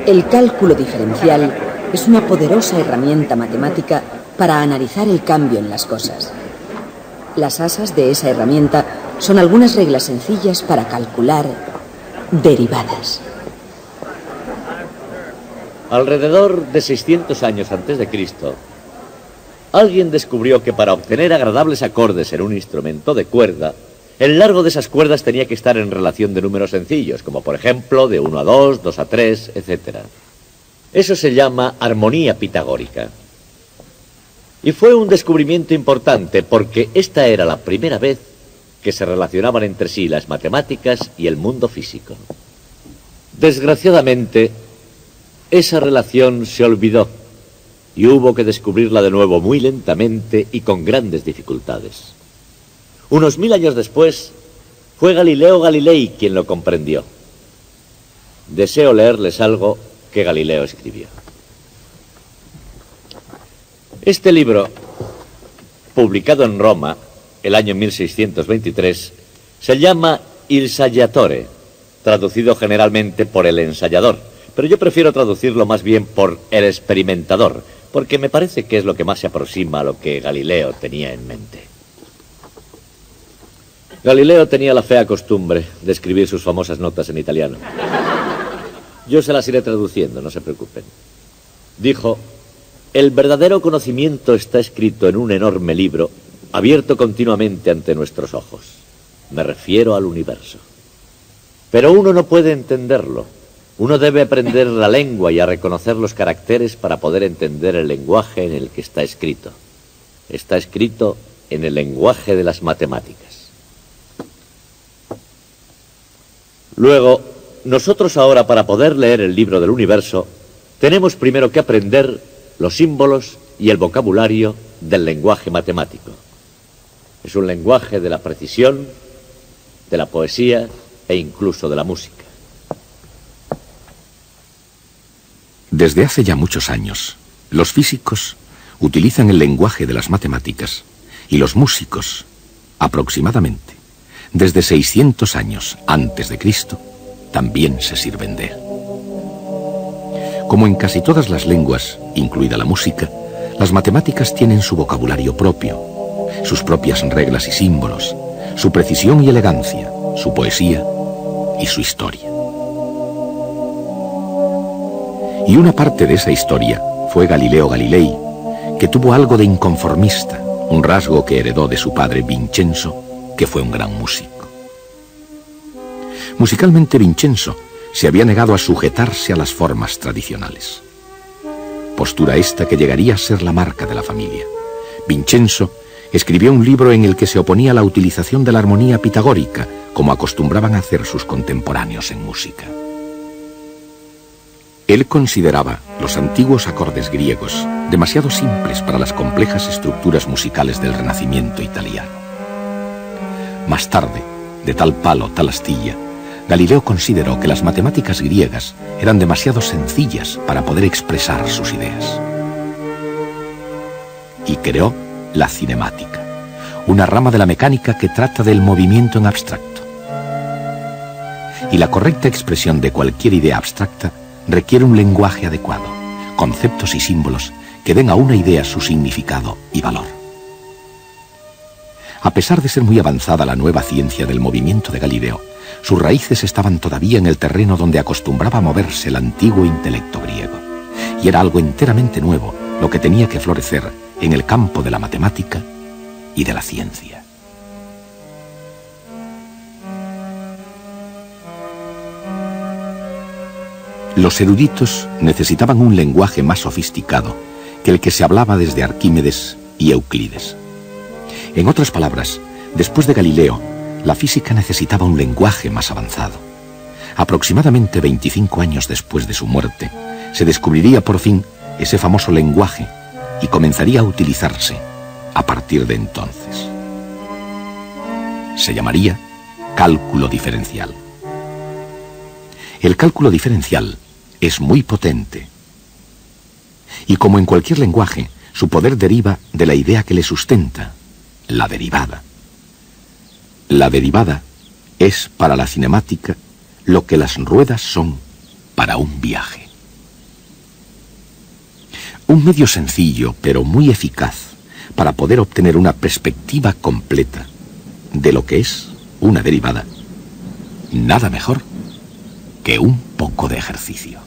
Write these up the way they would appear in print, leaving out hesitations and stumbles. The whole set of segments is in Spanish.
El cálculo diferencial es una poderosa herramienta matemática para analizar el cambio en las cosas. Las asas de esa herramienta son algunas reglas sencillas para calcular derivadas. Alrededor de 600 años antes de Cristo, alguien descubrió que para obtener agradables acordes en un instrumento de cuerda, el largo de esas cuerdas tenía que estar en relación de números sencillos, como por ejemplo de 1 a 2, 2 a 3, etc. Eso se llama armonía pitagórica. Y fue un descubrimiento importante porque esta era la primera vez que se relacionaban entre sí las matemáticas y el mundo físico. Desgraciadamente, esa relación se olvidó y hubo que descubrirla de nuevo muy lentamente y con grandes dificultades. Unos 1000 años después, fue Galileo Galilei quien lo comprendió. Deseo leerles algo que Galileo escribió. Este libro, publicado en Roma, el año 1623, se llama Il Saggiatore, traducido generalmente por el ensayador, pero yo prefiero traducirlo más bien por el experimentador, porque me parece que es lo que más se aproxima a lo que Galileo tenía en mente. Galileo tenía la fea costumbre de escribir sus famosas notas en italiano. Yo se las iré traduciendo, no se preocupen. Dijo: el verdadero conocimiento está escrito en un enorme libro, abierto continuamente ante nuestros ojos. Me refiero al universo. Pero uno no puede entenderlo. Uno debe aprender la lengua y a reconocer los caracteres para poder entender el lenguaje en el que está escrito. Está escrito en el lenguaje de las matemáticas. Luego, nosotros ahora, para poder leer el libro del universo, tenemos primero que aprender los símbolos y el vocabulario del lenguaje matemático. Es un lenguaje de la precisión, de la poesía e incluso de la música. Desde hace ya muchos años, los físicos utilizan el lenguaje de las matemáticas y los músicos, aproximadamente, desde 600 años antes de Cristo, también se sirven de él. Como en casi todas las lenguas, incluida la música, las matemáticas tienen su vocabulario propio, sus propias reglas y símbolos, su precisión y elegancia, su poesía y su historia. Y una parte de esa historia fue Galileo Galilei, que tuvo algo de inconformista, un rasgo que heredó de su padre Vincenzo, que fue un gran músico. Musicalmente, Vincenzo se había negado a sujetarse a las formas tradicionales. Postura esta que llegaría a ser la marca de la familia. Vincenzo escribió un libro en el que se oponía a la utilización de la armonía pitagórica, como acostumbraban a hacer sus contemporáneos en música. Él consideraba los antiguos acordes griegos demasiado simples para las complejas estructuras musicales del Renacimiento italiano. Más tarde, de tal palo, tal astilla, Galileo consideró que las matemáticas griegas eran demasiado sencillas para poder expresar sus ideas. Y creó la cinemática, una rama de la mecánica que trata del movimiento en abstracto. Y la correcta expresión de cualquier idea abstracta requiere un lenguaje adecuado, conceptos y símbolos que den a una idea su significado y valor. A pesar de ser muy avanzada la nueva ciencia del movimiento de Galileo, sus raíces estaban todavía en el terreno donde acostumbraba moverse el antiguo intelecto griego. Y era algo enteramente nuevo lo que tenía que florecer en el campo de la matemática y de la ciencia. Los eruditos necesitaban un lenguaje más sofisticado que el que se hablaba desde Arquímedes y Euclides. En otras palabras, después de Galileo, la física necesitaba un lenguaje más avanzado. Aproximadamente 25 años después de su muerte, se descubriría por fin ese famoso lenguaje y comenzaría a utilizarse a partir de entonces. Se llamaría cálculo diferencial. El cálculo diferencial es muy potente. Y como en cualquier lenguaje, su poder deriva de la idea que le sustenta, la derivada. La derivada es para la cinemática lo que las ruedas son para un viaje. Un medio sencillo, pero muy eficaz, para poder obtener una perspectiva completa de lo que es una derivada. Nada mejor que un poco de ejercicio.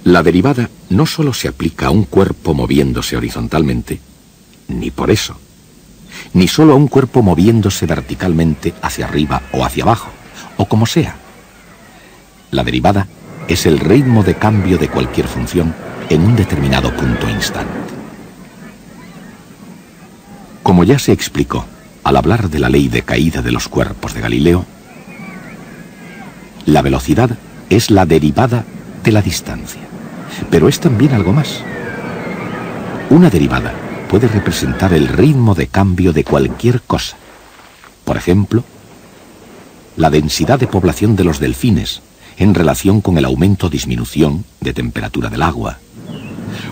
La derivada no solo se aplica a un cuerpo moviéndose horizontalmente, ni por eso, ni solo a un cuerpo moviéndose verticalmente hacia arriba o hacia abajo, o como sea. La derivada es el ritmo de cambio de cualquier función en un determinado punto instante. Como ya se explicó al hablar de la ley de caída de los cuerpos de Galileo, la velocidad es la derivada de la distancia, pero es también algo más. Una derivada puede representar el ritmo de cambio de cualquier cosa. Por ejemplo, la densidad de población de los delfines en relación con el aumento o disminución de temperatura del agua,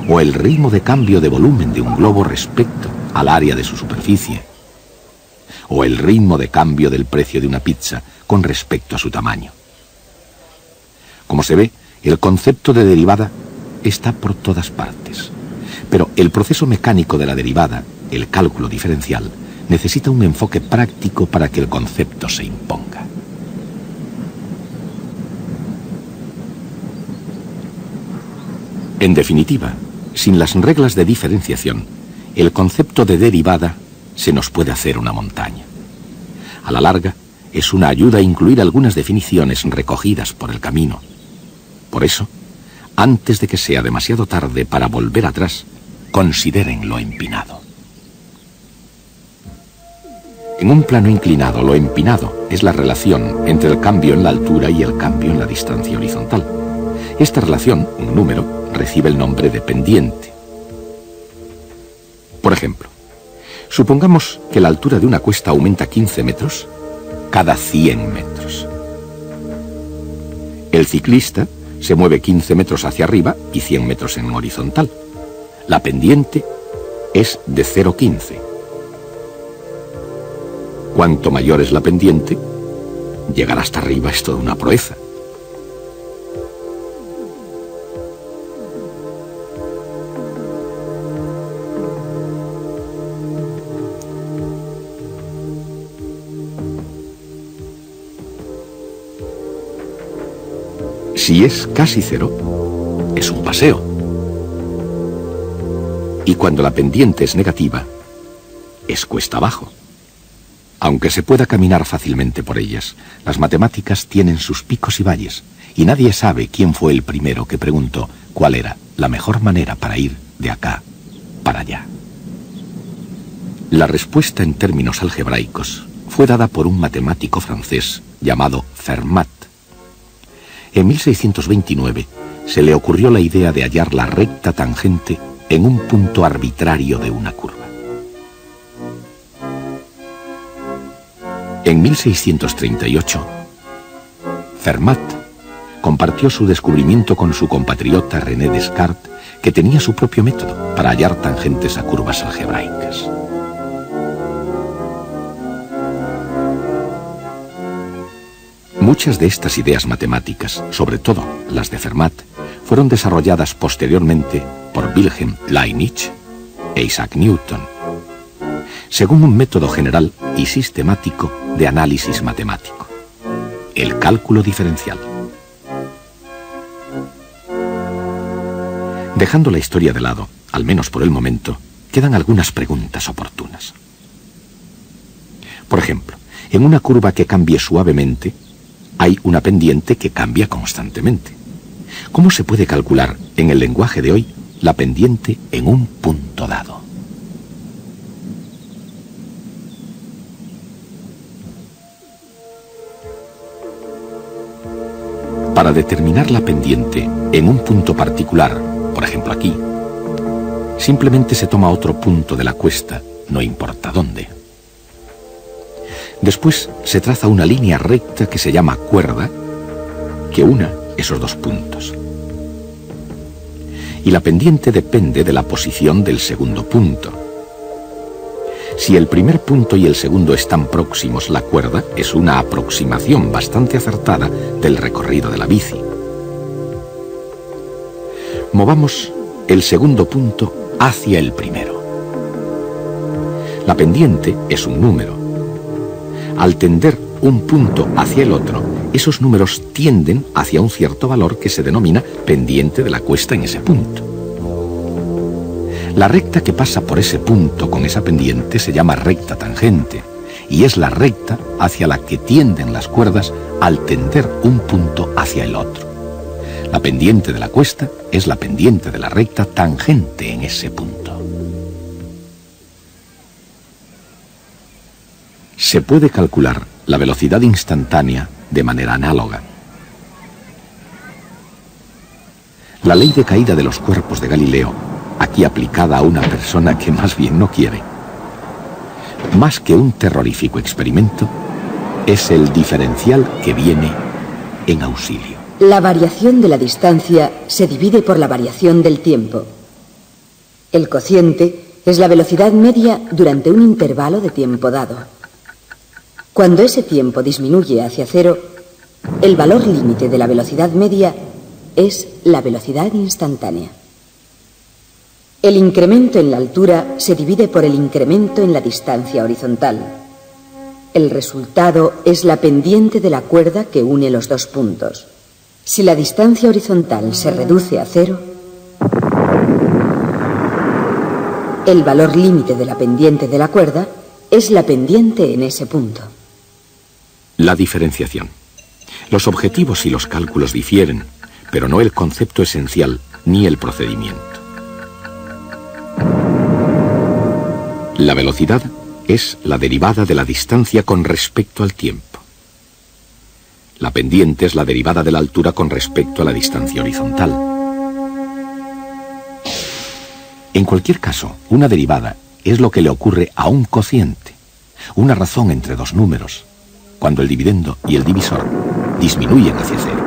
o el ritmo de cambio de volumen de un globo respecto al área de su superficie, o el ritmo de cambio del precio de una pizza con respecto a su tamaño. Como se ve, el concepto de derivada está por todas partes, pero el proceso mecánico de la derivada, el cálculo diferencial, necesita un enfoque práctico para que el concepto se imponga. En definitiva, sin las reglas de diferenciación, el concepto de derivada se nos puede hacer una montaña. A la larga, es una ayuda a incluir algunas definiciones recogidas por el camino. Por eso, antes de que sea demasiado tarde para volver atrás, consideren lo empinado. En un plano inclinado, lo empinado es la relación entre el cambio en la altura y el cambio en la distancia horizontal. Esta relación, un número, recibe el nombre de pendiente. Por ejemplo, supongamos que la altura de una cuesta aumenta 15 metros cada 100 metros. El ciclista se mueve 15 metros hacia arriba y 100 metros en horizontal. La pendiente es de 0,15. Cuanto mayor es la pendiente, llegar hasta arriba es toda una proeza. Si es casi cero, es un paseo. Y cuando la pendiente es negativa, es cuesta abajo. Aunque se pueda caminar fácilmente por ellas, las matemáticas tienen sus picos y valles, y nadie sabe quién fue el primero que preguntó cuál era la mejor manera para ir de acá para allá. La respuesta en términos algebraicos fue dada por un matemático francés llamado Fermat. En 1629 se le ocurrió la idea de hallar la recta tangente en un punto arbitrario de una curva. En 1638, Fermat compartió su descubrimiento con su compatriota René Descartes, que tenía su propio método para hallar tangentes a curvas algebraicas. Muchas de estas ideas matemáticas, sobre todo las de Fermat, fueron desarrolladas posteriormente por Wilhelm Leibniz e Isaac Newton, según un método general y sistemático de análisis matemático, el cálculo diferencial. Dejando la historia de lado, al menos por el momento, quedan algunas preguntas oportunas. Por ejemplo, en una curva que cambie suavemente, hay una pendiente que cambia constantemente. ¿Cómo se puede calcular, en el lenguaje de hoy, la pendiente en un punto dado? Para determinar la pendiente en un punto particular, por ejemplo aquí, simplemente se toma otro punto de la cuesta, no importa dónde. Después se traza una línea recta que se llama cuerda, que una esos dos puntos. Y la pendiente depende de la posición del segundo punto. Si el primer punto y el segundo están próximos, la cuerda es una aproximación bastante acertada del recorrido de la bici. Movamos el segundo punto hacia el primero. La pendiente es un número. Al tender un punto hacia el otro, esos números tienden hacia un cierto valor que se denomina pendiente de la cuesta en ese punto. La recta que pasa por ese punto con esa pendiente se llama recta tangente, y es la recta hacia la que tienden las cuerdas al tender un punto hacia el otro. La pendiente de la cuesta es la pendiente de la recta tangente en ese punto. Se puede calcular la velocidad instantánea de manera análoga. La ley de caída de los cuerpos de Galileo, aquí aplicada a una persona que más bien no quiere, más que un terrorífico experimento, es el diferencial que viene en auxilio. La variación de la distancia se divide por la variación del tiempo. El cociente es la velocidad media durante un intervalo de tiempo dado. Cuando ese tiempo disminuye hacia cero, el valor límite de la velocidad media es la velocidad instantánea. El incremento en la altura se divide por el incremento en la distancia horizontal. El resultado es la pendiente de la cuerda que une los dos puntos. Si la distancia horizontal se reduce a cero, el valor límite de la pendiente de la cuerda es la pendiente en ese punto. La diferenciación. Los objetivos y los cálculos difieren, pero no el concepto esencial ni el procedimiento. La velocidad es la derivada de la distancia con respecto al tiempo. La pendiente es la derivada de la altura con respecto a la distancia horizontal. En cualquier caso, una derivada es lo que le ocurre a un cociente, una razón entre dos números, cuando el dividendo y el divisor disminuyen hacia cero.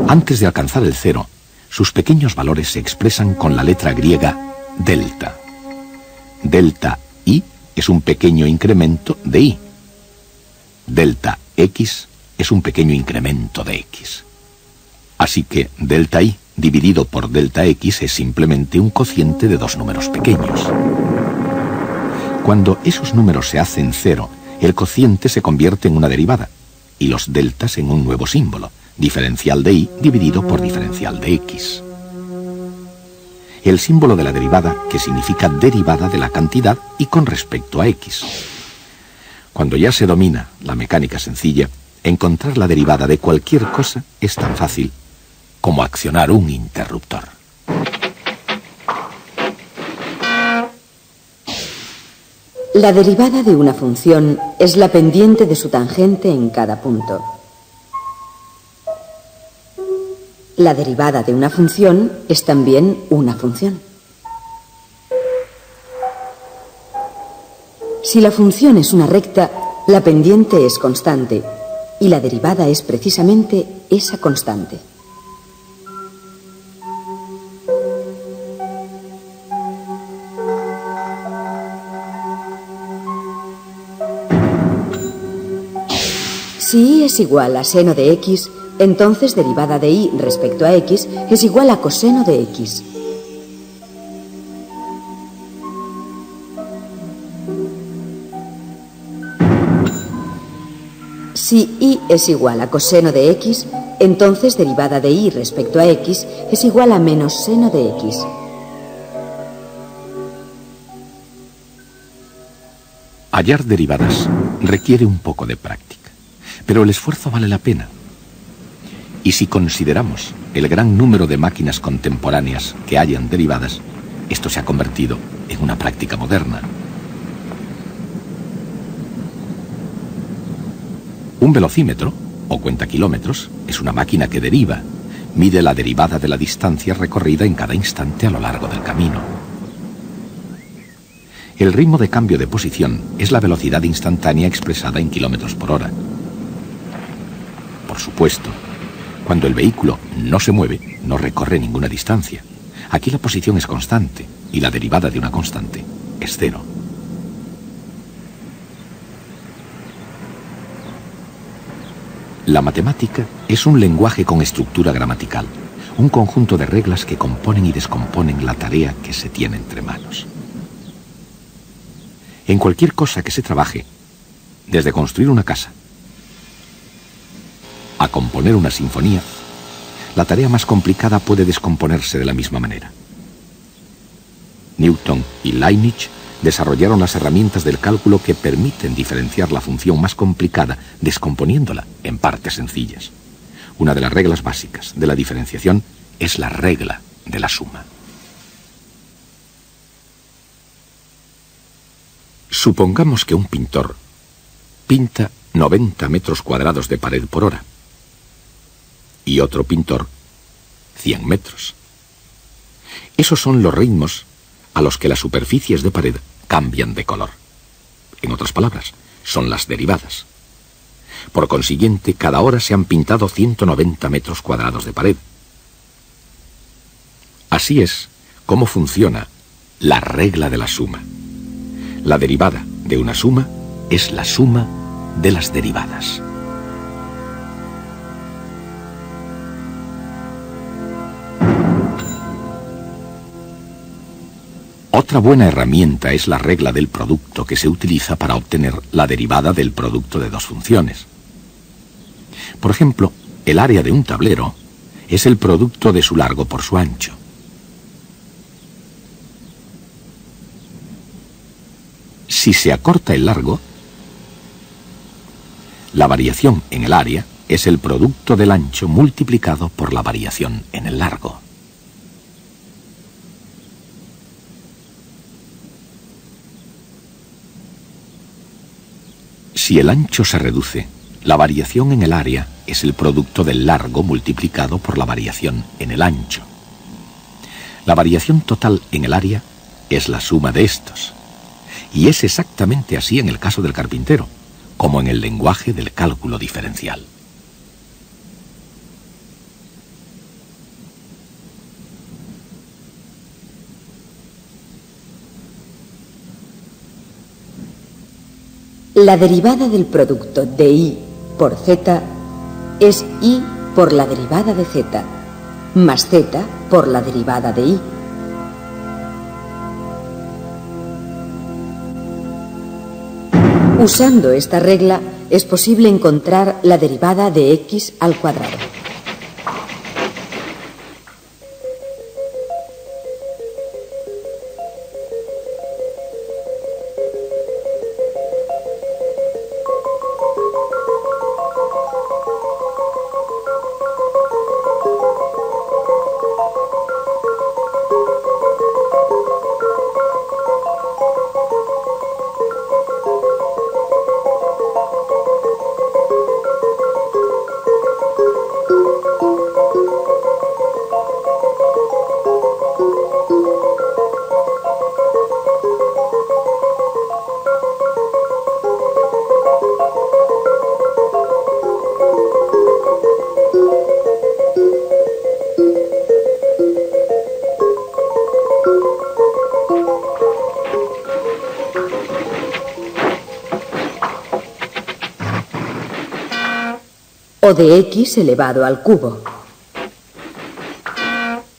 Antes de alcanzar el cero, sus pequeños valores se expresan con la letra griega delta. Delta i es un pequeño incremento de i. Delta x es un pequeño incremento de x. Así que delta i dividido por delta x es simplemente un cociente de dos números pequeños. Cuando esos números se hacen cero, el cociente se convierte en una derivada y los deltas en un nuevo símbolo, diferencial de i dividido por diferencial de x. El símbolo de la derivada, que significa derivada de la cantidad y con respecto a x. Cuando ya se domina la mecánica sencilla, encontrar la derivada de cualquier cosa es tan fácil como accionar un interruptor. La derivada de una función es la pendiente de su tangente en cada punto. La derivada de una función es también una función. Si la función es una recta, la pendiente es constante y la derivada es precisamente esa constante. Si y es igual a seno de x, entonces derivada de y respecto a x es igual a coseno de x. Si y es igual a coseno de x, entonces derivada de y respecto a x es igual a menos seno de x. Hallar derivadas requiere un poco de práctica, pero el esfuerzo vale la pena. Y si consideramos el gran número de máquinas contemporáneas que hallan derivadas, esto se ha convertido en una práctica moderna. Un velocímetro, o cuentakilómetros, es una máquina que deriva, mide la derivada de la distancia recorrida en cada instante a lo largo del camino. El ritmo de cambio de posición es la velocidad instantánea expresada en kilómetros por hora. Por supuesto, cuando el vehículo no se mueve, no recorre ninguna distancia. Aquí la posición es constante y la derivada de una constante es cero. La matemática es un lenguaje con estructura gramatical, un conjunto de reglas que componen y descomponen la tarea que se tiene entre manos. En cualquier cosa que se trabaje, desde construir una casa a componer una sinfonía, la tarea más complicada puede descomponerse de la misma manera. Newton y Leibniz desarrollaron las herramientas del cálculo que permiten diferenciar la función más complicada descomponiéndola en partes sencillas. Una de las reglas básicas de la diferenciación es la regla de la suma. Supongamos que un pintor pinta 90 metros cuadrados de pared por hora y otro pintor 100 metros. Esos son los ritmos a los que las superficies de pared cambian de color. En otras palabras, son las derivadas. Por consiguiente, cada hora se han pintado 190 metros cuadrados de pared. Así es como funciona la regla de la suma. La derivada de una suma es la suma de las derivadas. Otra buena herramienta es la regla del producto que se utiliza para obtener la derivada del producto de dos funciones. Por ejemplo, el área de un tablero es el producto de su largo por su ancho. Si se acorta el largo, la variación en el área es el producto del ancho multiplicado por la variación en el largo. Si el ancho se reduce, la variación en el área es el producto del largo multiplicado por la variación en el ancho. La variación total en el área es la suma de estos. Y es exactamente así en el caso del carpintero, como en el lenguaje del cálculo diferencial. La derivada del producto de y por z es y por la derivada de z, más z por la derivada de y. Usando esta regla es posible encontrar la derivada de x al cuadrado. O de x elevado al cubo,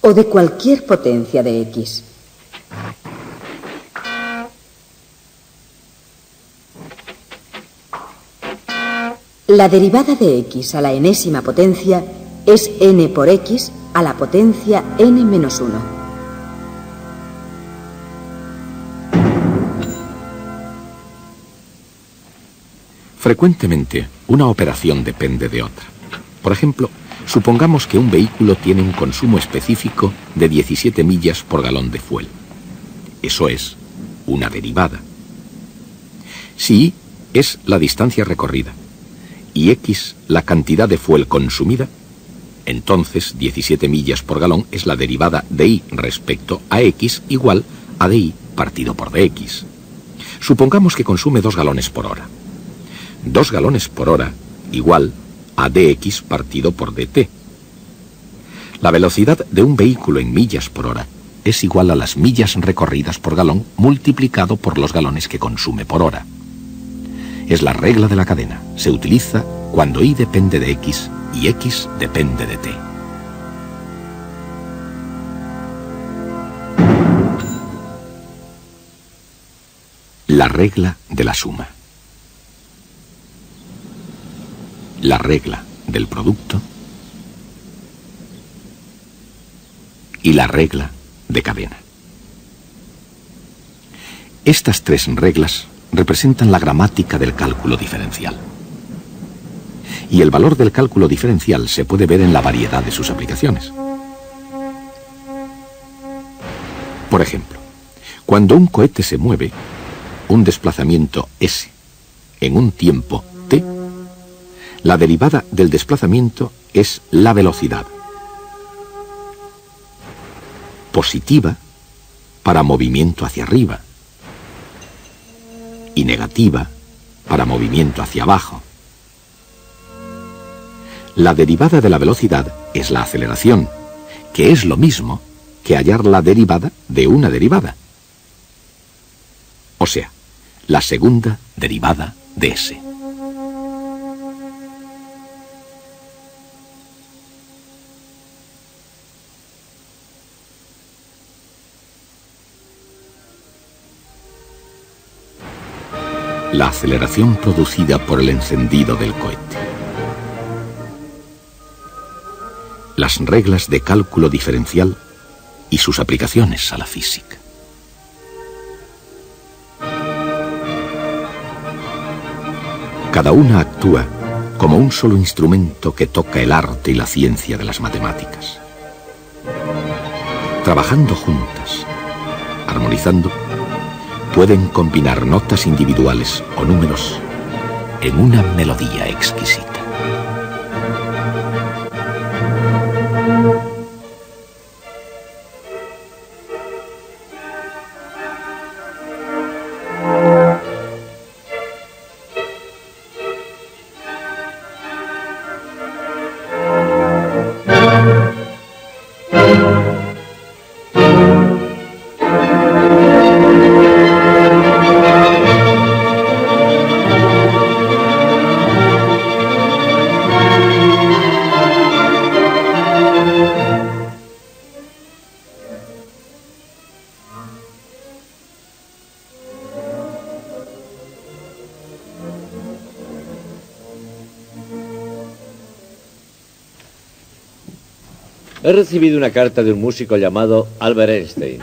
o de cualquier potencia de x. La derivada de x a la enésima potencia es n por x a la potencia n menos 1. Frecuentemente, una operación depende de otra. Por ejemplo, supongamos que un vehículo tiene un consumo específico de 17 millas por galón de fuel. Eso es una derivada. Si y es la distancia recorrida y x la cantidad de fuel consumida, entonces 17 millas por galón es la derivada de y respecto a x igual a dy partido por dx. Supongamos que consume 2 galones por hora. 2 galones por hora igual a dx partido por dt. La velocidad de un vehículo en millas por hora es igual a las millas recorridas por galón multiplicado por los galones que consume por hora. es la regla de la cadena. Se utiliza cuando y depende de x y x depende de t. La regla de la suma. La regla del producto y la regla de cadena. Estas tres reglas representan la gramática del cálculo diferencial. Y el valor del cálculo diferencial se puede ver en la variedad de sus aplicaciones. Por ejemplo, cuando un cohete se mueve, un desplazamiento s, en un tiempo t, la derivada del desplazamiento es la velocidad. Positiva para movimiento hacia arriba y negativa para movimiento hacia abajo. La derivada de la velocidad es la aceleración, que es lo mismo que hallar la derivada de una derivada. O sea, la segunda derivada de s. La aceleración producida por el encendido del cohete. Las reglas de cálculo diferencial y sus aplicaciones a la física. Cada una actúa como un solo instrumento que toca el arte y la ciencia de las matemáticas. Trabajando juntas, armonizando, pueden combinar notas individuales o números en una melodía exquisita. He recibido una carta de un músico llamado Albert Einstein.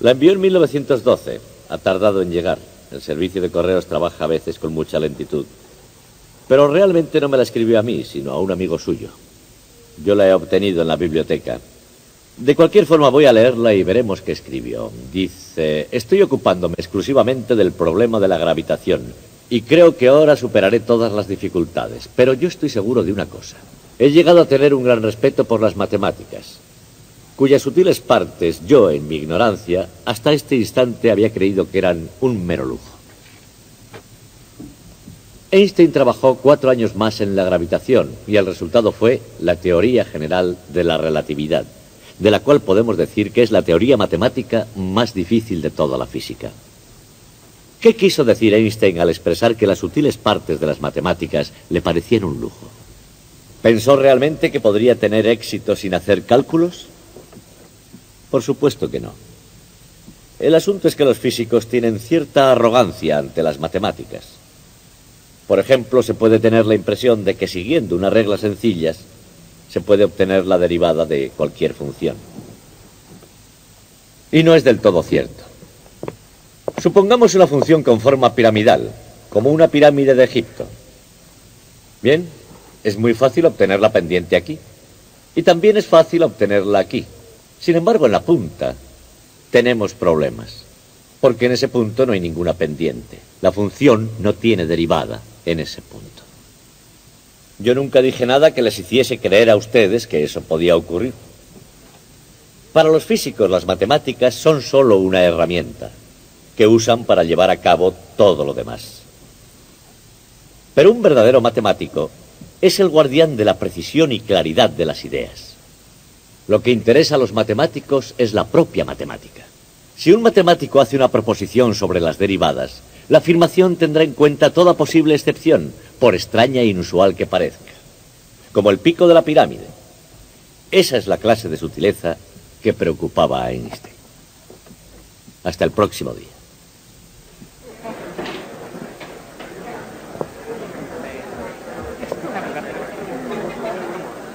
La envió en 1912. Ha tardado en llegar. El servicio de correos trabaja a veces con mucha lentitud. Pero realmente no me la escribió a mí, sino a un amigo suyo. Yo la he obtenido en la biblioteca. De cualquier forma voy a leerla y veremos qué escribió. Dice: estoy ocupándome exclusivamente del problema de la gravitación y creo que ahora superaré todas las dificultades. Pero yo estoy seguro de una cosa. He llegado a tener un gran respeto por las matemáticas, cuyas sutiles partes yo, en mi ignorancia, hasta este instante había creído que eran un mero lujo. Einstein trabajó 4 años más en la gravitación y el resultado fue la teoría general de la relatividad, de la cual podemos decir que es la teoría matemática más difícil de toda la física. ¿Qué quiso decir Einstein al expresar que las sutiles partes de las matemáticas le parecían un lujo? ¿Pensó realmente que podría tener éxito sin hacer cálculos? Por supuesto que no. El asunto es que los físicos tienen cierta arrogancia ante las matemáticas. Por ejemplo, se puede tener la impresión de que siguiendo unas reglas sencillas se puede obtener la derivada de cualquier función. Y no es del todo cierto. Supongamos una función con forma piramidal, como una pirámide de Egipto. Bien, es muy fácil obtener la pendiente aquí. Y también es fácil obtenerla aquí. Sin embargo, en la punta tenemos problemas. Porque en ese punto no hay ninguna pendiente. La función no tiene derivada en ese punto. Yo nunca dije nada que les hiciese creer a ustedes que eso podía ocurrir. Para los físicos, las matemáticas son solo una herramienta que usan para llevar a cabo todo lo demás. Pero un verdadero matemático es el guardián de la precisión y claridad de las ideas. Lo que interesa a los matemáticos es la propia matemática. Si un matemático hace una proposición sobre las derivadas, La afirmación tendrá en cuenta toda posible excepción, por extraña e inusual que parezca. Como el pico de la pirámide. Esa es la clase de sutileza que preocupaba a Einstein. Hasta el próximo día.